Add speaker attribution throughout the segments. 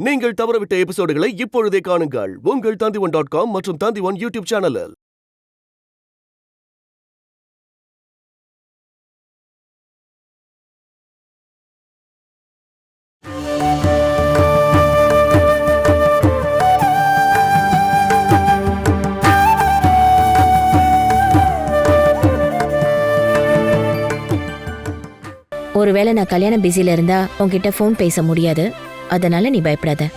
Speaker 1: நீங்கள் தவறவிட்ட எபிசோடுகளை இப்பொழுதே காணுங்கள் உங்கள் Tandivan.com மற்றும் Tandivan யூடியூப் சேனலில்.
Speaker 2: ஒருவேளை நான் கல்யாண பிஸில இருந்தா உன்கிட்ட ஃபோன் பேச முடியாது, அதனால நீ பயப்படாத.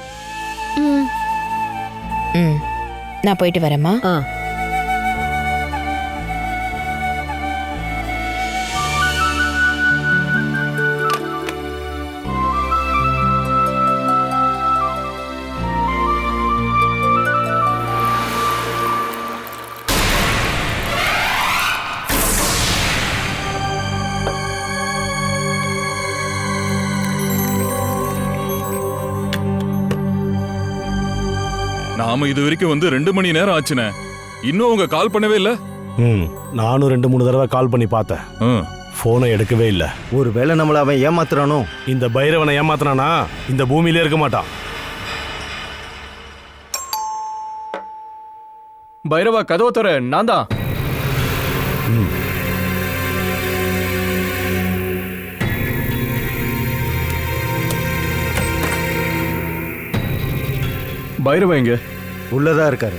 Speaker 2: நான் போயிட்டு வரேம்மா.
Speaker 3: நாம இது வரைக்கும் வந்து 2 மணி நேரம் ஆச்சுனே, இன்னும் உங்க கால் பண்ணவே இல்ல.
Speaker 4: நானும் 2-3 தடவை கால் பண்ணி பார்த்தேன், போனை எடுக்கவே இல்ல.
Speaker 5: ஒருவேளை நம்மள அவன் ஏமாத்துறானோ?
Speaker 4: இந்த பைரவனை ஏமாத்துறானா இந்த பூமியிலே இருக்க மாட்டான்.
Speaker 6: பைரவா, கதவை தர. நான் தான். பைரவா எங்க?
Speaker 5: உள்ளதா இருக்காரு.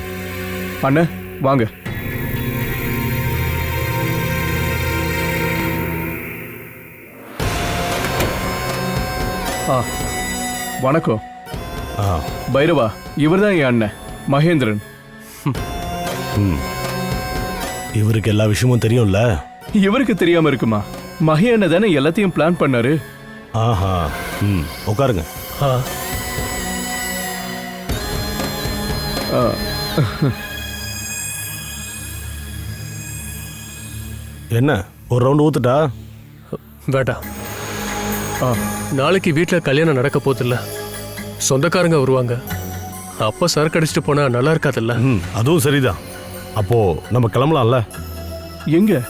Speaker 6: அண்ணே வாங்க. வணக்கம். பைரவா, இவர்தான் என் அண்ணன் மகேந்திரன்.
Speaker 4: இவருக்கு எல்லா விஷயமும் தெரியும்ல?
Speaker 6: இவருக்கு தெரியாம இருக்குமா? மகே அண்ணன் தானே எல்லாத்தையும் பிளான் பண்ணாரு.
Speaker 4: ஆஹா, உட்காருங்க. என்ன ஒரு ரவுண்ட் ஊத்துட்டா?
Speaker 7: வேண்டாம். நாளைக்கு வீட்டில் கல்யாணம் நடக்க போதில்ல, சொந்தக்காரங்க வருவாங்க. அப்ப சரக்கு அடிச்சுட்டு போனா நல்லா இருக்காதுல்ல?
Speaker 4: அதுவும் சரிதான். அப்போ நம்ம கிளம்பலாம்ல?
Speaker 6: எங்க?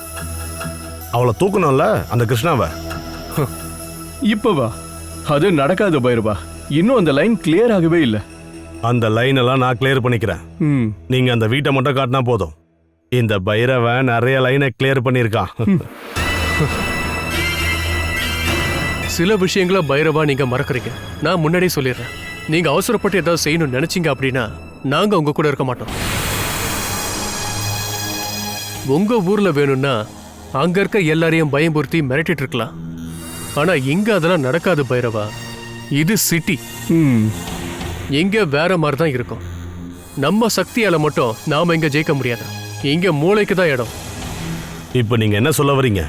Speaker 4: அவளை தூக்கணும்ல, அந்த கிருஷ்ணாவை.
Speaker 6: இப்பவா? அது நடக்காது பைரவா. இன்னும் அந்த லைன் கிளியர் ஆகவே இல்லை.
Speaker 4: அந்த லைன் எல்லாம் நான் கிளியர் பண்ணிக்கிறேன். நீங்க அந்த வீட்டை மட்டும் காட்டினா போதும். இந்த பைரவன் நிறைய லைனை கிளியர் பண்ணிருக்கான்.
Speaker 7: சில விஷயங்களை பைரவா நீங்க மறக்கறீங்க. நான் முன்னாடியே சொல்லிடுறேன். நீங்க அவசரப்பட்டு ஏதாவது செய்யணும்னு நினைச்சீங்க அப்படின்னா நாங்க உங்க கூட இருக்க மாட்டோம். உங்க ஊர்ல வேணும்னா அங்க இருக்க எல்லாரையும் பயம்புறுத்தி மிரட்டிட்டு இருக்கலாம். ஆனா இங்க அதெல்லாம் நடக்காது பைரவா. இது சிட்டி. இங்க வேற மாதிரி தான் இருக்கும். நம்ம சக்தியால மட்டும் நாம இங்க ஜெயிக்க முடியாது. இங்க மூளைக்கு தான் இடம்.
Speaker 4: இப்ப நீங்க என்ன சொல்ல வரீங்க?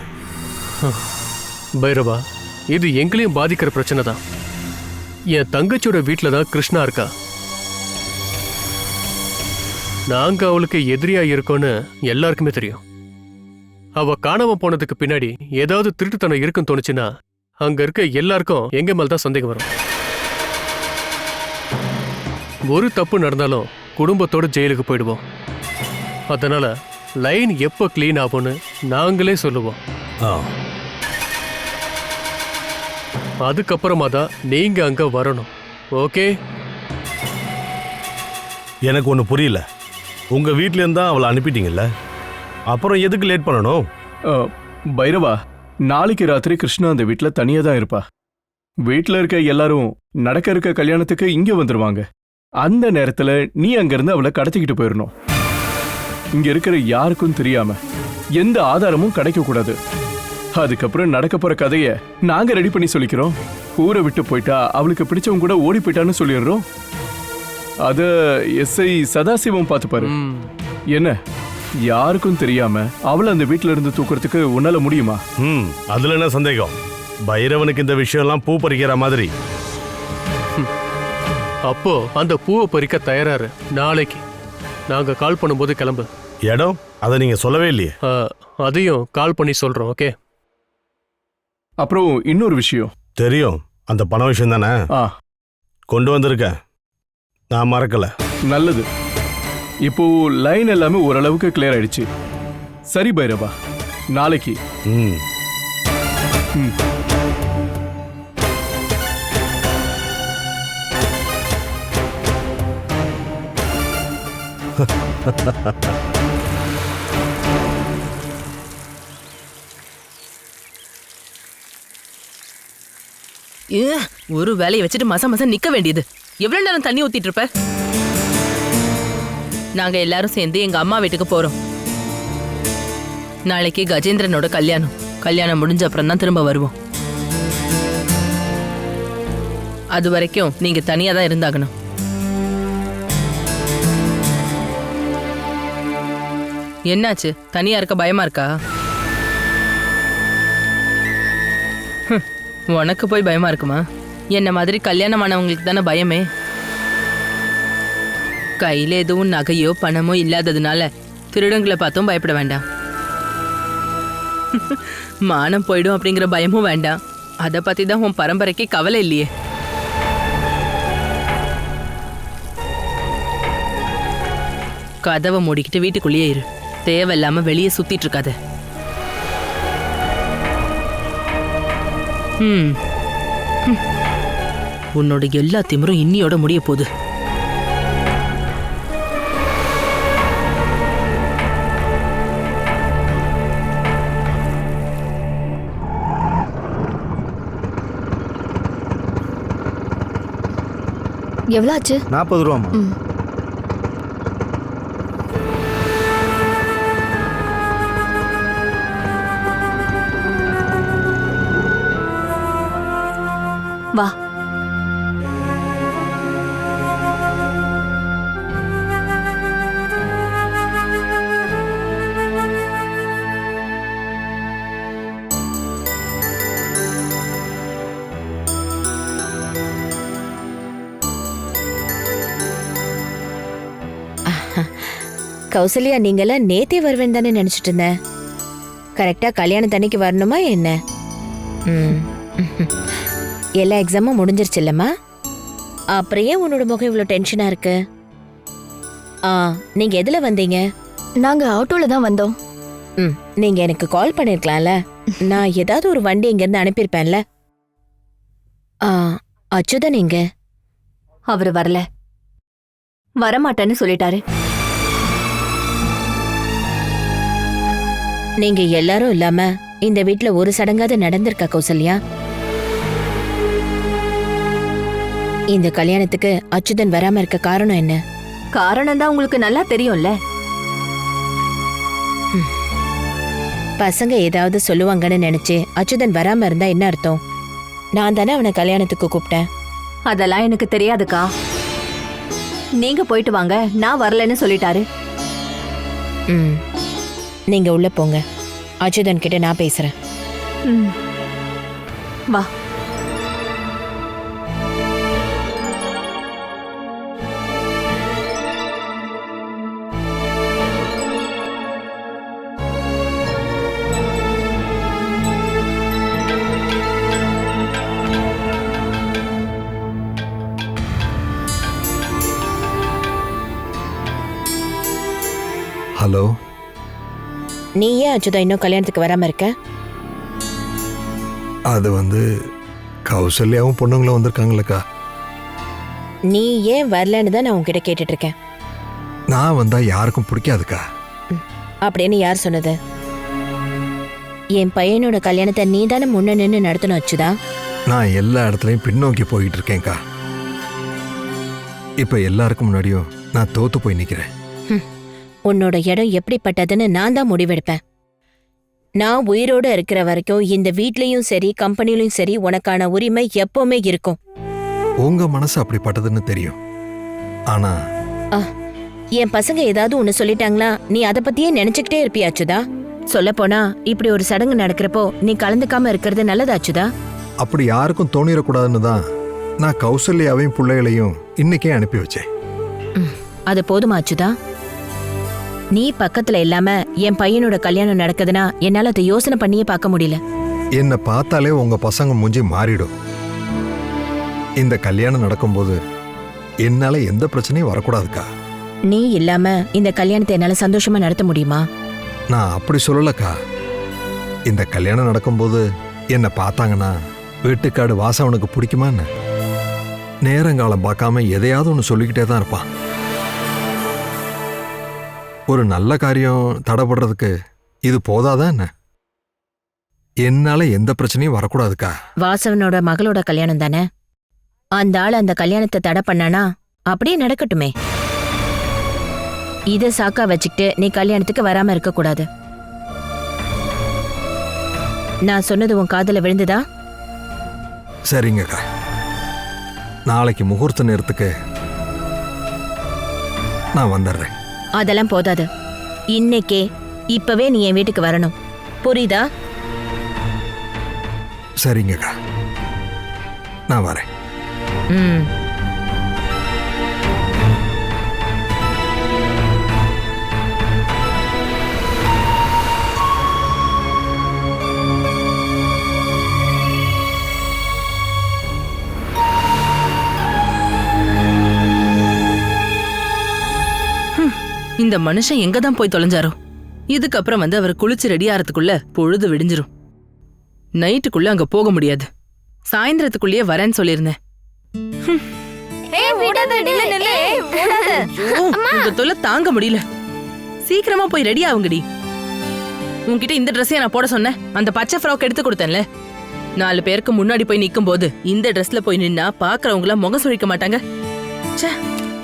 Speaker 7: பைரவா, இது எங்களையும் பாதிக்கிற பிரச்சனை தான். என் தங்கச்சியோட வீட்டில தான் கிருஷ்ணா இருக்கா. நாங்க அவளுக்கு எதிரியா இருக்கோன்னு எல்லாருக்குமே தெரியும். அவ காணாம போனதுக்கு பின்னாடி ஏதாவது திருட்டுத்தனம் இருக்குன்னு தோணுச்சுன்னா அங்க இருக்க எல்லாருக்கும் எங்க மேல தான் சந்தேகம் வரும். ஒரு தப்பு நடந்தாலும் குடும்பத்தோட ஜெயிலுக்கு போயிடுவோம். அதனால லைன் எப்போ கிளீன் ஆகும்னு நாங்களே சொல்லுவோம். அதுக்கப்புறமா தான் நீங்க அங்க வரணும். ஓகே?
Speaker 4: எனக்கு ஒண்ணு புரியல. உங்க வீட்ல இருந்தா அவளை அனுப்பிட்டீங்கல்ல, அப்புறம் எதுக்கு லேட் பண்ணணும்?
Speaker 6: பைரவா, நாளைக்கு ராத்திரி கிருஷ்ணா அந்த வீட்டுல தனியா தான் இருப்பா. வீட்டுல இருக்க எல்லாரும் நடக்க இருக்க கல்யாணத்துக்கு இங்க வந்துருவாங்க. அந்த நேரத்துல நீ அங்கிருந்து அவளை கடத்திக்கிட்டு போயிடணும். இங்க இருக்கிற யாருக்கும் தெரியாம எந்த ஆதாரமும் கிடைக்க கூடாது. அதுக்கப்புறம் நடக்க போற கதைய நாங்க ரெடி பண்ணி சொல்லிக்கிறோம். ஊரை விட்டு போயிட்டா, அவளுக்கு பிடிச்சவங்க கூட ஓடி போயிட்டான்னு சொல்லிடுறோம். அத எஸ்ஐ சதாசிவம் பார்த்துப்பாரு. என்ன, யாருக்கும் தெரியாம அவளை அந்த வீட்டுல இருந்து தூக்குறதுக்கு உன்னால முடியுமா?
Speaker 4: அதுல என்ன சந்தேகம்? பைரவனுக்கு இந்த விஷயம் எல்லாம் பூ பறிக்கிற மாதிரி.
Speaker 7: அப்போ அந்த பூவை பறிக்க தயாராரு. நாளைக்கு நாங்க கால் பண்ணும்போது கிளம்பு.
Speaker 4: இடம் அதை நீங்க சொல்லவே இல்லையே.
Speaker 7: அதையும் கால் பண்ணி சொல்றோம். ஓகே?
Speaker 6: அப்புறம் இன்னொரு விஷயம்.
Speaker 4: தெரியும், அந்த பண விஷயம் தானே? கொண்டு வந்திருக்க, நான் மறக்கல.
Speaker 6: நல்லது. இப்போ லைன் எல்லாமே ஓரளவுக்கு கிளியர் ஆயிடுச்சு. சரி பைரவா, நாளைக்கு.
Speaker 8: ஒரு வேலையை வச்சுட்டு மாசம் நிக்க வேண்டியது. எவ்வளவு நேரம் தண்ணி ஊத்திட்டு இருப்ப? நாங்க எல்லாரும் சேர்ந்து எங்க அம்மா வீட்டுக்கு போறோம். நாளைக்கு கஜேந்திரனோட கல்யாணம். கல்யாணம் முடிஞ்ச அப்புறம் தான் திரும்ப வருவோம். அது வரைக்கும் நீங்க தனியா தான் இருந்தாகணும். என்னாச்சு? தனியா இருக்க பயமா இருக்கா? உனக்கு போய் பயமா இருக்குமா? என்ன மாதிரி கல்யாணமானவங்களுக்கு தானே பயமே. கையில எதுவும் நகையோ பணமோ இல்லாததுனால திருடங்களை பார்த்தும் பயப்பட வேண்டாம். மானம் போயிடும் அப்படிங்கிற பயமும் வேண்டாம். அதை பத்தி தான் உன் பரம்பரைக்கு கவலை இல்லையே. கதவை மூடிக்கிட்டு வீட்டுக்குள்ளேயே இரு. தேவையில்லாம வெளியே சுத்திட்டு இருக்காத. உன்னோட எல்லா திமிரும் இன்னியோட முடிய போகுது.
Speaker 9: எவ்வளவு ஆச்சு?
Speaker 5: 40 ரூபாமா?
Speaker 9: வா.
Speaker 2: கௌசல்யா, நீங்களாம் நேத்தே வருவேன்னு தானே நினைச்சிட்டு இருந்தேன். கரெக்டா கல்யாணத்தன்னைக்கு வரணுமா என்ன? எல்லா எக்ஸாமும் முடிஞ்சிருச்சு இல்லம்மா? அப்புறம் ஏன் உன்னோட முகம் இவ்வளோ டென்ஷனா இருக்கு? நீங்க எதுல வந்தீங்க?
Speaker 9: நாங்க ஆட்டோல தான் வந்தோம்.
Speaker 2: நீங்க எனக்கு கால் பண்ணிருக்கலாம்ல. நான் ஏதாவது ஒரு வண்டி இங்க இருந்து அனுப்பியிருப்பேன்ல. அச்சுதான் நீங்க?
Speaker 9: அவரு வரல, வரமாட்டேன்னு சொல்லிட்டாரு.
Speaker 2: நீங்க எல்லாரும் இல்லாம இந்த வீட்ல ஒரு சடங்காவது நடந்திருக்கா கௌசல்யா? இந்த கல்யாணத்துக்கு அச்சுதன் வராம இருக்க காரணம் என்ன?
Speaker 9: காரணம் தான் உங்களுக்கு நல்லா தெரியும்ல.
Speaker 2: பசங்க ஏதாவது சொல்லுவாங்கன்னு நினைச்சு அச்சுதன் வராம இருந்தா என்ன அர்த்தம்? நான் தானே அவனை கல்யாணத்துக்கு கூப்பிட்டேன்.
Speaker 9: அதெல்லாம் எனக்கு தெரியாதுக்கா. நீங்க போயிட்டு வாங்க, நான் வரலன்னு சொல்லிட்டாரு.
Speaker 2: நீங்க உள்ள போங்க. அச்சுதன் கிட்ட நான் பேசுறேன்.
Speaker 9: வா.
Speaker 5: ஹலோ.
Speaker 2: நீ ஏன் அச்சுதா இன்னும் கல்யாணத்துக்கு வராம இருக்க?
Speaker 5: அது கௌசல்யாவும் பொண்ணுங்களும் வந்திருக்காங்களக்கா.
Speaker 2: நீ ஏன் வரலன்னு தான் நான் உன்கிட்ட கேட்டுட்டு இருக்கேன்.
Speaker 5: நான் வந்தா யாருக்கும் பிடிக்காதுக்கா.
Speaker 2: அப்படின்னு யார் சொன்னது? என் பையனோட கல்யாணத்தை நீ தானே முன்ன நின்று நடத்தணும் அச்சுதா.
Speaker 5: நான் எல்லா இடத்துலையும் பின்னோக்கி போயிட்டு இருக்கேன்க்கா. இப்ப எல்லாருக்கும் முன்னாடியும் நான் தோத்து போய் நிக்கிறேன்.
Speaker 2: உன்னோட இடம் எப்படிப்பட்டதுன்னு நான் தான் முடிவெடுப்பேன். நான் உயிரோட இருக்கிற வரைக்கும் இந்த வீட்லயும் சரி கம்பெனிலையும் சரி உனக்கான உரிமை எப்பவுமே இருக்கும்.
Speaker 5: உங்க மனசு அப்படிப்பட்டதுன்னு தெரியும். ஆனா
Speaker 2: என் பசங்க ஏதாவது ஒண்ணு சொல்லிட்டாங்களா நீ அதை பத்தியே நினைச்சுக்கிட்டே இருப்பியாச்சுதா? சொல்ல போனா இப்படி ஒரு சடங்கு நடக்கிறப்போ நீ கலந்துக்காம இருக்கிறது நல்லதாச்சுதா?
Speaker 5: அப்படி யாருக்கும் தோணிடக்கூடாதுன்னு தான் நான் கௌசல்யாவையும் பிள்ளைகளையும் இன்னைக்கே அனுப்பி வச்சேன்.
Speaker 2: அது போதுமாச்சுதா? நீ பக்கத்துல இல்லாம என் பையனோட கல்யாணம் நடக்குதுன்னா என்னால அதை யோசனை பண்ணியே பார்க்க முடியல.
Speaker 5: என்னை பார்த்தாலே உங்க பசங்க மூஞ்சி மாறிடும். இந்த கல்யாணம் நடக்கும்போது என்னால எந்த பிரச்சனையும் வரக்கூடாதுக்கா.
Speaker 2: நீ இல்லாம இந்த கல்யாணத்தை என்னால சந்தோஷமா நடத்த முடியுமா?
Speaker 5: நான் அப்படி சொல்லலக்கா. இந்த கல்யாணம் நடக்கும்போது என்னை பார்த்தாங்கன்னா வீட்டுக்காடு வாசம் அவனுக்கு பிடிக்குமான்னு நேரங்காலம் பார்க்காம எதையாவது ஒன்று சொல்லிக்கிட்டே தான் இருப்பான். ஒரு நல்ல காரியம் தடைப்படுறதுக்கு இது போதாதான் என்ன? என்னால எந்த பிரச்சனையும் வரக்கூடாதுக்கா.
Speaker 2: வாசவனோட மகளோட கல்யாணம் தானே, அந்த ஆள் அந்த கல்யாணத்தை தடை பண்ணானா அப்படியே நடக்கட்டுமே. இத சாக்கா வச்சுக்கிட்டு நீ கல்யாணத்துக்கு வராம இருக்க கூடாது. நான் சொன்னது உன் காதுல விழுந்துதா?
Speaker 5: சரிங்கக்கா, நாளைக்கு முகூர்த்த நேரத்துக்கு நான் வந்துடுறேன்.
Speaker 2: அதெல்லாம் போதாது. இன்னைக்கே இப்பவே நீ என் வீட்டுக்கு வரணும், புரியுதா?
Speaker 5: சரிங்கக்கா, நான் வரேன்.
Speaker 2: ம்.
Speaker 8: இந்த மனுஷன் எங்க தான் போய் தொலைஞ்சாரோ. இதுக்கப்புறம் வந்து அவர் குளிச்சு ரெடி ஆறதுக்குள்ள பொழுது விடிஞ்சிரும். நைட்டுக்குள்ள அங்க போக முடியாது. சாயந்தரத்துக்குள்ளேயே வரேன்னு சொல்லியிருந்தேன். உங்க தொல்லை தாங்க முடியல. சீக்கிரமா போய் ரெடி ஆகுங்கடி. உன்கிட்ட இந்த ட்ரெஸ்ஸைய நான் போட சொன்னேன். அந்த பச்சை ஃப்ராக் எடுத்து கொடுத்தேன்ல. 4 பேருக்கு முன்னாடி போய் நிக்கும் போது இந்த ட்ரெஸ்ல போய் நின்னா பாக்குறவங்க முகம் சுழிக்க மாட்டாங்க.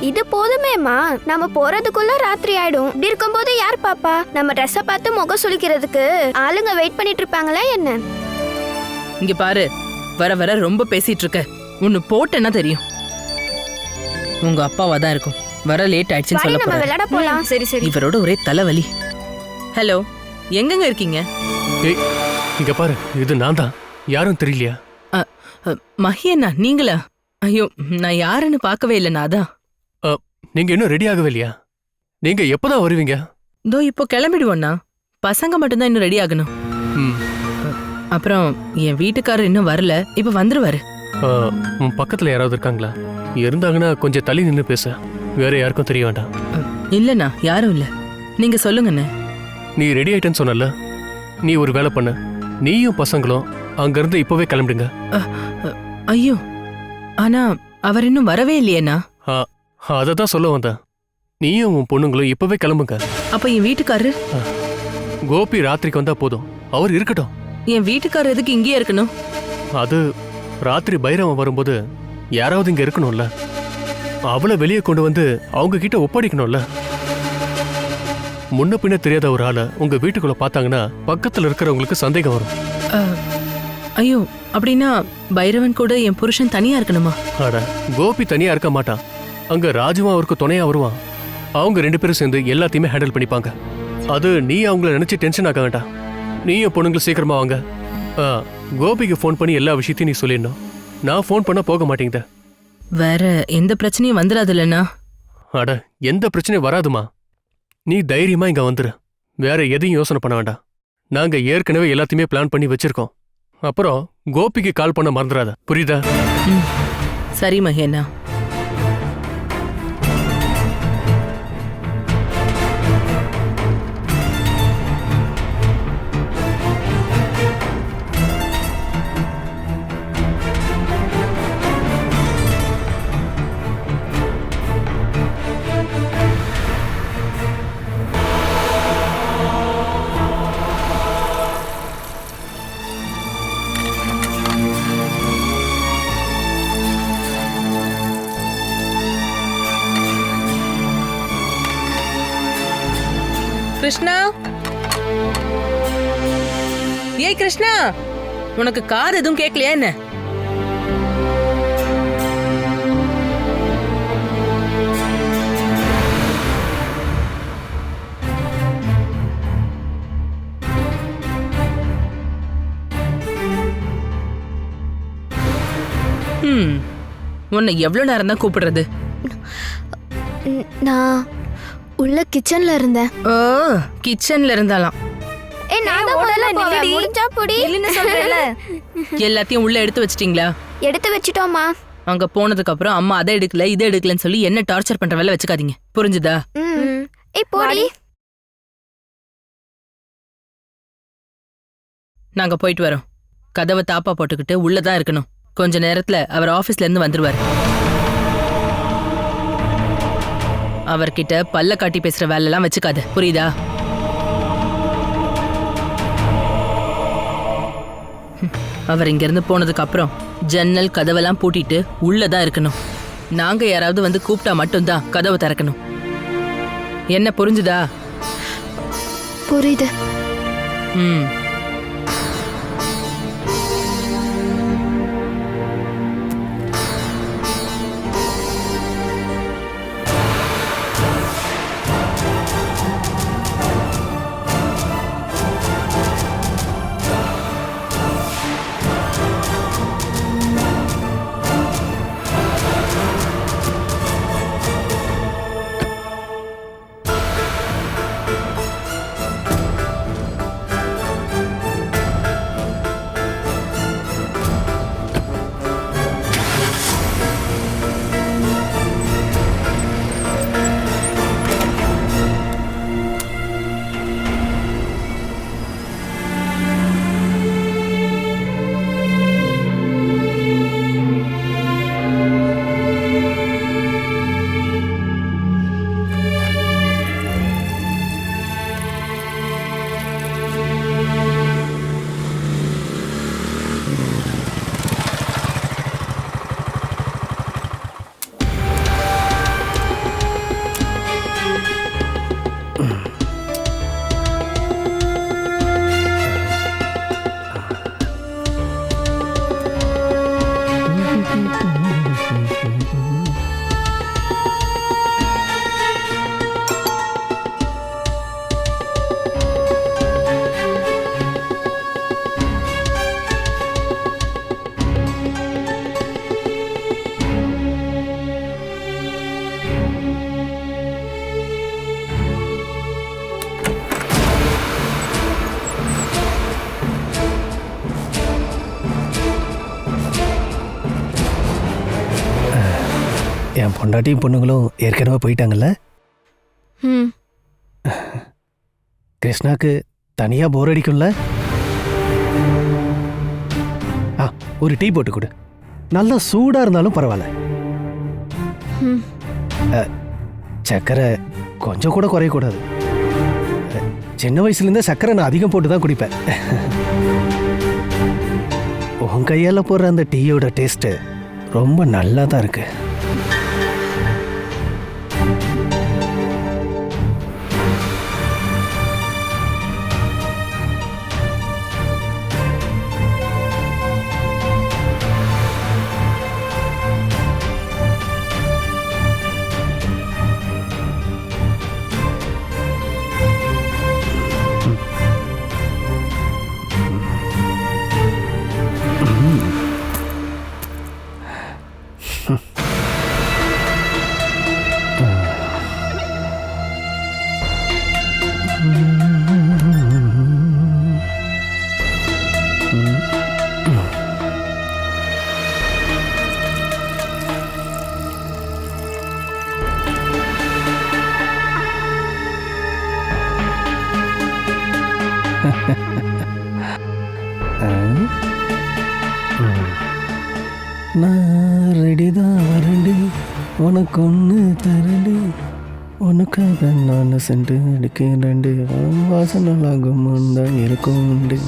Speaker 10: இது போதுமேமா, நம்ம போறதுக்குள்ள ராத்திரி ஆயிடும். இப்படி இருக்கும்போது யார் பாப்பா? நம்ம ட்ரெஸ்ஸ பார்த்து முகம் சுளிக்கிறதுக்கு ஆளுங்க வெயிட் பண்ணிட்டு இருப்பாங்களா என்ன?
Speaker 8: இங்க பாரு, வர வர ரொம்ப பேசிட்டு இருக்க. ஒன்னு போட்டேன்னா தெரியும். உங்க அப்பாவா தான் இருக்கும். வர லேட் ஆயிடுச்சுன்னு சொல்ல
Speaker 10: நம்ம விளையாட போலாம். சரி சரி.
Speaker 8: இவரோட ஒரே தலைவலி. ஹலோ, எங்கங்க இருக்கீங்க?
Speaker 7: ஏய், இங்க பாரு, இது நான் தான். யாரும் தெரியலையா?
Speaker 8: மஹி அண்ணா, நீங்களா? ஐயோ, நான் யாருன்னு பார்க்கவே இல்லைண்ணா. அதான்.
Speaker 7: நீங்க இன்னும் ரெடி ஆகவே இல்லையா? நீங்க எப்பதான் வருவீங்க?
Speaker 8: இதோ இப்போ கிளம்பிடுவோண்ணா. பசங்க மட்டும்தான் இன்னும் ரெடி ஆகணும். அப்புறம் என் வீட்டுக்காரர் இன்னும் வரல. இப்ப வந்துருவாரு.
Speaker 7: உன் பக்கத்துல யாராவது இருக்காங்களா? இருந்தாங்கன்னா கொஞ்சம் தள்ளி நின்று பேச. வேற யாருக்கும் தெரிய வேண்டாம்.
Speaker 8: இல்லண்ணா, யாரும் இல்ல. நீங்க சொல்லுங்கண்ணே.
Speaker 7: நீ ரெடி ஆயிட்டேன்னு சொன்னல, நீ ஒரு வேலை பண்ண. நீயும் பசங்களும் அங்கிருந்து இப்பவே கிளம்பிடுங்க.
Speaker 8: ஐயோ, ஆனா அவர் இன்னும் வரவே இல்லையேண்ணா.
Speaker 7: அததான் சொல்ல வந்தேன். நீயும் உன் பொண்ணுங்களும் இப்பவே கிளம்புங்க.
Speaker 8: அப்ப என் வீட்டுக்காரரு?
Speaker 7: கோபி ராத்திரிக்கு வந்தா போதும், அவர் இருக்கட்டும்.
Speaker 8: என் வீட்டுக்காரர் எதுக்கு இங்கேயே இருக்கணும்?
Speaker 7: அது ராத்திரி பைரவன் வரும்போது யாராவது இங்க இருக்கணும்ல. அவளை வெளியே கொண்டு வந்து அவங்க கிட்ட ஒப்படைக்கணும்ல. முன்ன பின்ன தெரியாத ஒரு ஆளை உங்க வீட்டுக்குள்ள பார்த்தாங்கன்னா பக்கத்துல இருக்கிறவங்களுக்கு சந்தேகம் வரும்.
Speaker 8: ஐயோ, அப்படின்னா பைரவன் கூட என் புருஷன் தனியா இருக்கணுமா?
Speaker 7: அட, கோபி தனியா இருக்க மாட்டான். அங்க ராஜுவா அவருக்கு துணையா வருவான். அவங்க 2 பேரும் சேர்ந்து எல்லாத்தையுமே ஹேண்டில் பண்ணிப்பாங்க. அது நீ அவங்கள நினைச்சு டென்ஷன் ஆக வேண்டாம். நீயும் பொண்ணுங்க சீக்கிரமா வாங்க. கோபிக்கு ஃபோன் பண்ணி எல்லா விஷயத்தையும் நீ சொல்லிடணும். நான் ஃபோன் பண்ண போக மாட்டேங்குத.
Speaker 8: வேற எந்த பிரச்சனையும் வந்துடாது இல்லைண்ணா?
Speaker 7: அட, எந்த பிரச்சனையும் வராதுமா. நீ தைரியமா இங்க வந்துரு. வேற எதையும் யோசனை பண்ண வேண்டாம். நாங்க ஏற்கனவே எல்லாத்தையுமே பிளான் பண்ணி வச்சிருக்கோம். அப்புறம் கோபிக்கு கால் பண்ண மறந்துடாத, புரியுதா?
Speaker 8: சரி மகேண்ணா. கிருஷ்ணா, ஏய் கிருஷ்ணா, உனக்கு காது எதுவும் கேட்கலையா என்ன? உன்னை எவ்வளவு நேரம் தான் கூப்பிடுறது?
Speaker 10: நான் உள்ள கிச்சன்ல இருந்தேன்.
Speaker 8: ஓ, கிச்சன்ல இருந்தாலாம். எல்லாத்தையும் உள்ள எடுத்து வச்சிட்டீங்களா?
Speaker 10: எடுத்து வச்சிட்டோமா.
Speaker 8: அங்க போனதுக்கு அப்புறம் அம்மா அதை எடுக்கல இதை எடுக்கலன்னு சொல்லி என்ன டார்ச்சர் பண்ற வேலை வச்சுக்காதீங்க, புரிஞ்சுதா?
Speaker 10: போடி.
Speaker 8: நாங்க போயிட்டு வரோம். கதவை தாப்பா போட்டுக்கிட்டு உள்ளதான் இருக்கணும். கொஞ்ச நேரத்துல அவர் ஆபீஸ்ல இருந்து வந்துருவாரு. அவர்கிட்ட பல்ல காட்டி பேசுற வேலைலாம் வச்சுக்காத, புரியுதா? அவர் இங்கிருந்து போனதுக்கு அப்புறம் ஜன்னல் கதவெல்லாம் பூட்டிட்டு உள்ளதான் இருக்கணும். நாங்க யாராவது வந்து கூப்பிட்டா மட்டும்தான் கதவை திறக்கணும். என்ன புரிஞ்சுதா?
Speaker 10: புரியுது.
Speaker 8: ம்.
Speaker 11: என் பொண்டாட்டியும் பொண்ணுங்களும் ஏற்கனவே போயிட்டாங்கல்ல.
Speaker 10: ம்.
Speaker 11: கிருஷ்ணாக்கு தனியா போர் அடிக்கும்ல. ஒரு டீ போட்டு கொடு, நல்லா சூடா இருந்தாலும் பரவாயில்ல.
Speaker 10: ம்.
Speaker 11: சக்கரை கொஞ்சம் கூட குறையக்கூடாது. சின்ன வயசுலேருந்தே சக்கரை நான் அதிகம் போட்டு தான் குடிப்பேன். உன் கையால் போடுற அந்த டீயோட டேஸ்ட்டு ரொம்ப நல்லா தான் இருக்கு. நான் ரெடிதான் வரண்டி, உனக்கு ஒன்று தரண்டி, உனக்காக நான் சென்று அடிக்கிறேன்டி, வாசனலாகும் தான் இருக்கும் உண்டு.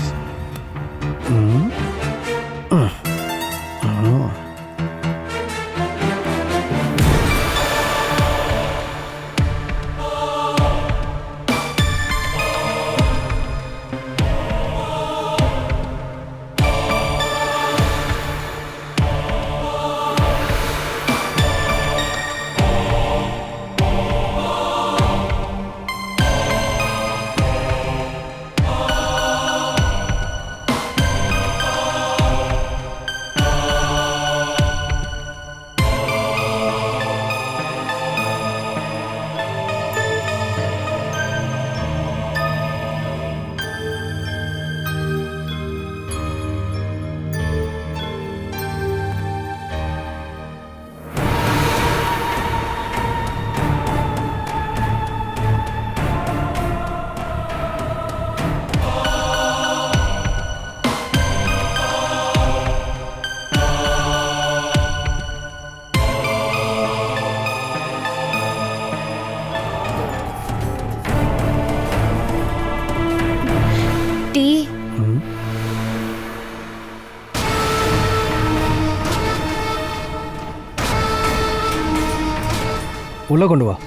Speaker 11: உள்ள கொண்டு வா.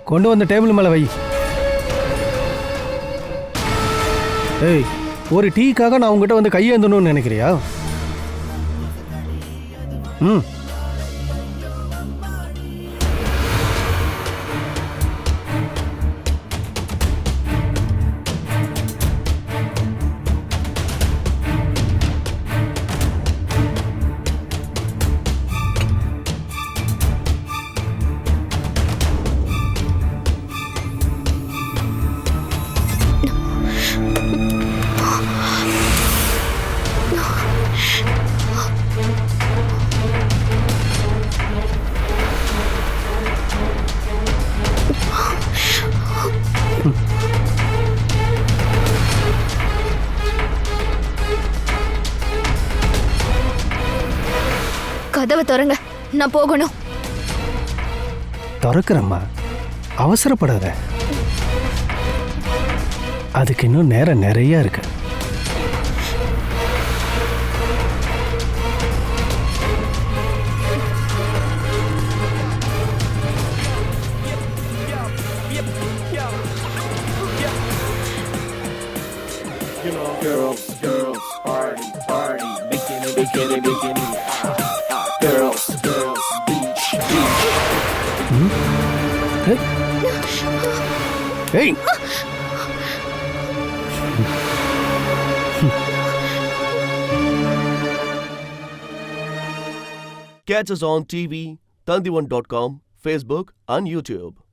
Speaker 11: கொண்டு வந்த டேபிள் மேல வை. ஏய், ஒரு டீக்காக நான் உங்ககிட்ட வந்து கையேந்தணும்னு நினைக்கிறியா? ம்.
Speaker 10: கதவை திறங்க, நான் போகணும்.
Speaker 11: திறக்கிறம்மா, அவசரப்படாத. அதுக்கு இன்னும் நேரம் நிறைய இருக்கு. Hey!
Speaker 1: Catch us on TV, Tandivan.com, Facebook and YouTube.